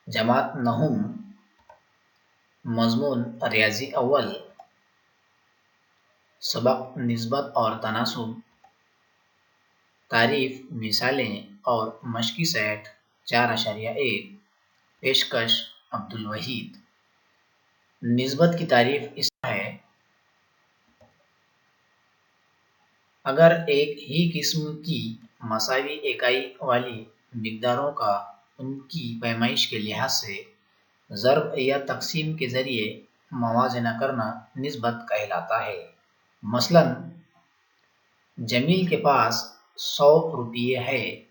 जमात नहुम, मजमून रियाजी अव्वल, सबक निस्बत और तनासुब, तारीफ, मिसालें और मशकी सेट 4.1। पेशकश अब्दुल वहीद। निस्बत की तारीफ इस तरह है, अगर एक ही किस्म की मसावी इकाई वाली मिक़दारों का उनकी पैमाइश के लिहाज से ज़र्ब या तक़सीम के ज़रिए मवाज़ना करना निस्बत कहलाता है। मसलन जमील के पास 100 रुपये है,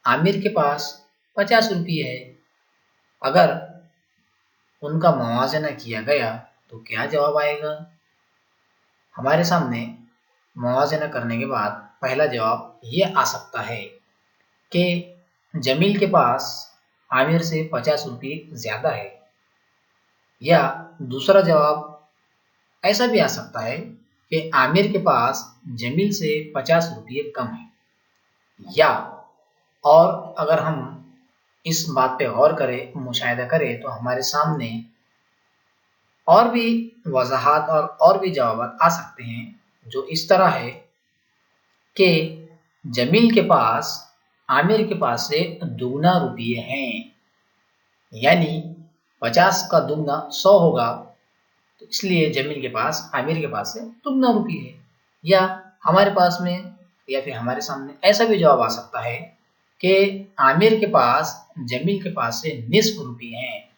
आमिर के पास 50 रुपये है। अगर उनका मवाज़ना किया गया तो क्या जवाब आएगा? हमारे सामने मवाज़ना करने के बाद पहला जवाब ये आ सकता है कि जमील के पास आमिर से 50 रुपये ज़्यादा है, या दूसरा जवाब ऐसा भी आ सकता है कि आमिर के पास जमील से 50 रुपये कम है। या और अगर हम इस बात पे गौर करें, मुशाहिदा करें, तो हमारे सामने और भी वजाहत और भी जवाब आ सकते हैं, जो इस तरह है कि जमील के पास आमिर के पास से दुगना रुपये हैं, यानी 50 का दुगना 100 होगा, तो इसलिए जमील के पास आमिर के पास से दुगना रुपये है। या हमारे पास में या फिर हमारे सामने ऐसा भी जवाब आ सकता है कि आमिर के पास जमील के पास से निस्फ रुपये हैं।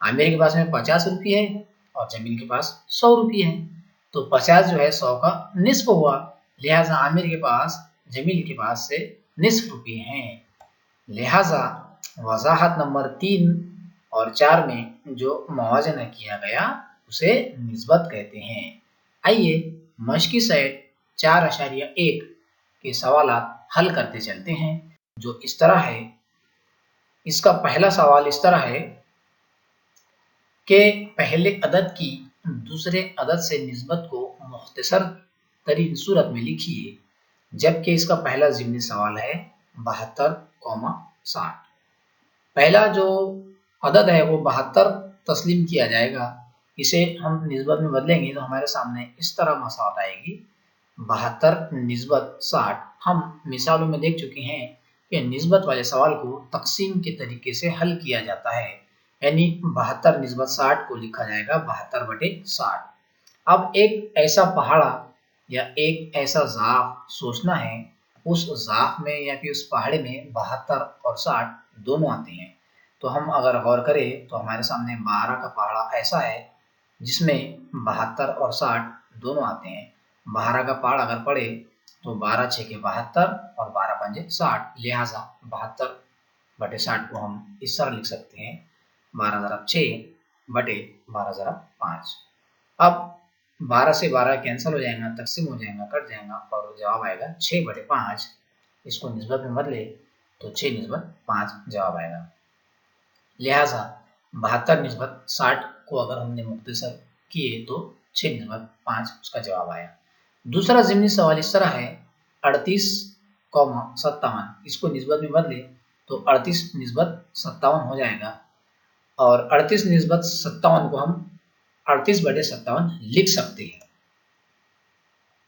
आमिर के पास में 50 रुपये है और जमील के पास 100 रुपये है, तो 50 जो है 100 का निस्फ हुआ, लिहाजा आमिर के पास जमील के पास से निस्फ रुपये हैं। लिहाजा वजाहत नंबर 3 और 4 में जो मवाज़ना किया गया उसे निस्बत कहते हैं। आइए मशकी सेट 4.1 के सवालात हल करते चलते हैं, जो इस तरह है। इसका पहला सवाल इस तरह है कि पहले अदद की दूसरे अदद से निस्बत को मुख्तसर तरीन सूरत में लिखिए, जबकि इसका पहला ज़िम्नी सवाल है 72,60। पहला जो अदद है वो 72 तस्लीम किया जाएगा। इसे हम निस्बत में बदलेंगे तो हमारे सामने इस तरह मसावत आएगी 72 निस्बत 60। हम मिसालों में देख चुके हैं कि निस्बत वाले सवाल को तकसीम के तरीके से हल किया जाता है, यानी 72 निस्बत 60 को लिखा जाएगा 72/60। अब एक ऐसा पहाड़ा या एक ऐसा ज़ाफ सोचना है, उस ज़ाफ में या फिर उस पहाड़े में 72 और 60 दोनों आते हैं। तो हम अगर गौर करें तो हमारे सामने 12 का पहाड़ा ऐसा है जिसमें 72 और 60 दोनों आते हैं। 12 का पहाड़ अगर पढ़े तो 12 6 के 72 और 12 पंजे 60, लिहाजा 72/60 को हम इस तरह लिख सकते हैं 12/6/12/5। अब 12 से 12 कैंसिल हो जाएगा, तकसीम हो जाएगा, कट जाएगा और जवाब आएगा 6/5। इसको निस्बत में बदले तो 6 निस्बत 5 जवाब आएगा। लिहाजा 72 निस्बत 60 को अगर हमने मुख्तसर किए तो 6 निस्बत 5 उसका जवाब आया। दूसरा ज़िम्नी सवाल इस तरह है 38,57। इसको निस्बत में बदले तो 38 निस्बत 57 हो जाएगा, और 38 निस्बत 57 को हम 38/57 लिख सकते हैं।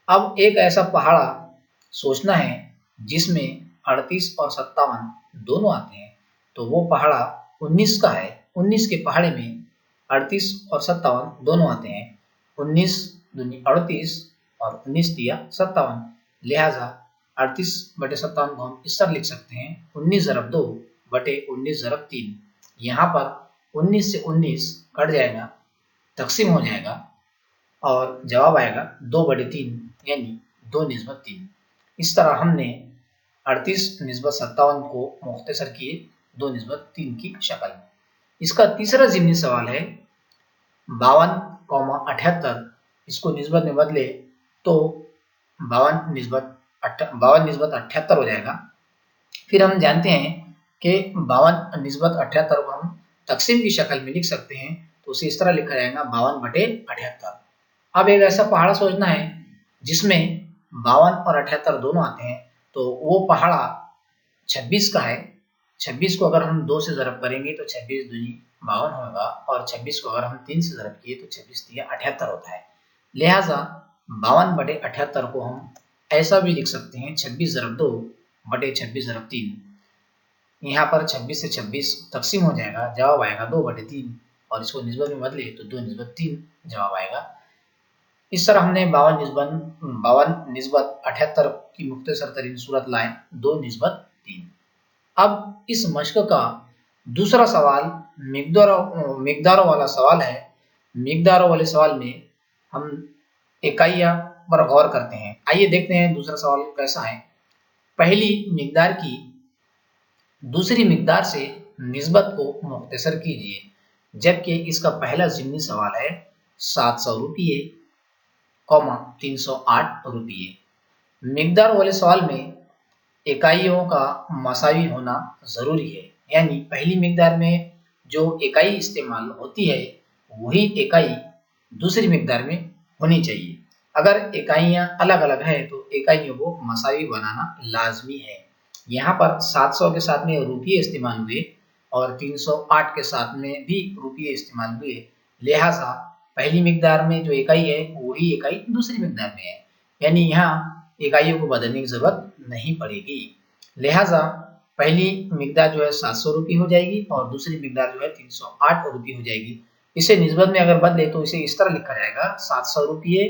अब एक ऐसा पहाड़ा सोचना है जिसमें 38 और 57 दोनों आते हैं, तो वो पहाड़ा 19 का है। 19 के पहाड़े में 38 और 57 दोनों आते हैं। 19 दूनी 38 और 19 तिया 57, लिहाजा 38/57 को हम इस तरह लिख सकते हैं 19/2/19/3। यहाँ पर 19 से 19 कट जाएगा, तकसीम हो जाएगा और जवाब आएगा 2/3, यानी 2 निस्बत 3। इस तरह हमने 38 निस्बत 57 को मुख्तसर किए 2 निस्बत 3 की शक्ल में। इसका तीसरा ज़िम्नी सवाल है 52,78। इसको निस्बत में बदले तो 52 निस्बत 78 हो जाएगा। फिर हम जानते हैं कि 52 निस्बत 78 को हम तकसीम की शक्ल में लिख सकते हैं, तो उसे इस तरह लिखा जाएगा 52/78। अब एक ऐसा पहाड़ा सोचना है जिसमें 52 और 78 दोनों आते हैं, तो वो पहाड़ा 26 का है। 26 को अगर हम 2 से ज़रब करेंगे तो 26 दूनी 52 होगा, और 26 को अगर हम 3 से ज़रब किए तो 26 तिया 78 होता है। लिहाजा 52/78 को हम ऐसा भी लिख सकते हैं 26 ज़रब 2 बटे 26 ज़रब 3। यहाँ पर 26 से 26 तकसीम हो जाएगा, जवाब आएगा 2/3, और इसको निस्बत में बदले तो 2/3 जवाब आएगा। इस तरह हमने 52 निस्बत 78 की मुख्तसर तरीन सूरत लाए, 2/3। अब इस मश्क का दूसरा सवाल मिकदारों वाला सवाल है। मिकदारों वाले सवाल में हम इकाइयाँ पर गौर करते हैं। आइए देखते हैं दूसरा सवाल कैसा है। पहली मिकदार की दूसरी मिकदार से निस्बत को मुख्तसर कीजिए, जबकि इसका पहला ज़िम्नी सवाल है 700 रुपये, 308 रुपये। मिकदार वाले सवाल में इकाइयों का मसावी होना ज़रूरी है, यानी पहली मिकदार में जो इकाई इस्तेमाल होती है वही इकाई दूसरी मिकदार में होनी चाहिए। अगर इकाइयाँ अलग अलग है तो इकाइयों को मसावी बनाना लाजमी है। यहाँ पर 700 के साथ में रुपये इस्तेमाल हुए और 308 के साथ में भी रुपये इस्तेमाल हुए, लिहाजा पहली मिकदार में जो इकाई है वही इकाई दूसरी मिकदार में है, यानी यहाँ इकाइयों को बदलने की जरूरत नहीं पड़ेगी। लिहाजा पहली मिकदार जो है 700 रुपये हो जाएगी और दूसरी मिकदार जो है 308 रुपये हो जाएगी। इसे निस्बत में अगर बदले तो इसे इस तरह लिखा जाएगा 700 रुपये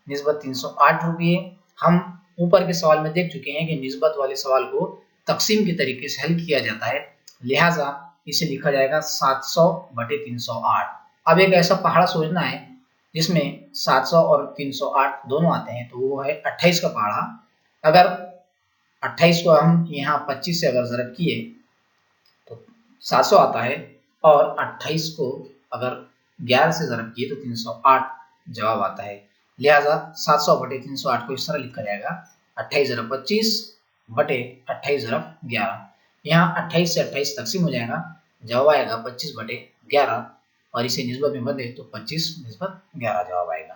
निस्बत 308 रुपये। हम ऊपर के सवाल में देख चुके हैं कि निस्बत वाले सवाल को तकसीम के तरीके से हल किया जाता है, लिहाजा इसे लिखा जाएगा 700/308। अब एक ऐसा पहाड़ा सोचना है जिसमें 700 और 308 दोनों आते हैं, तो वो है 28 का पहाड़ा। अगर 28 को हम यहाँ 25 से अगर ज़रब किए तो 700 आता है, और 28 को अगर 11 से ज़रब किए तो 308 जवाब आता है। लिहाजा 700/308 को इस तरह लिखा जाएगा 28 ज़रब 25 बटे 28 ज़रब 11। यहाँ 28 से 28 तकसीम हो जाएगा, जवाब आएगा 25/11, और इसे निस्बत में बदले तो 25/11 जवाब आएगा।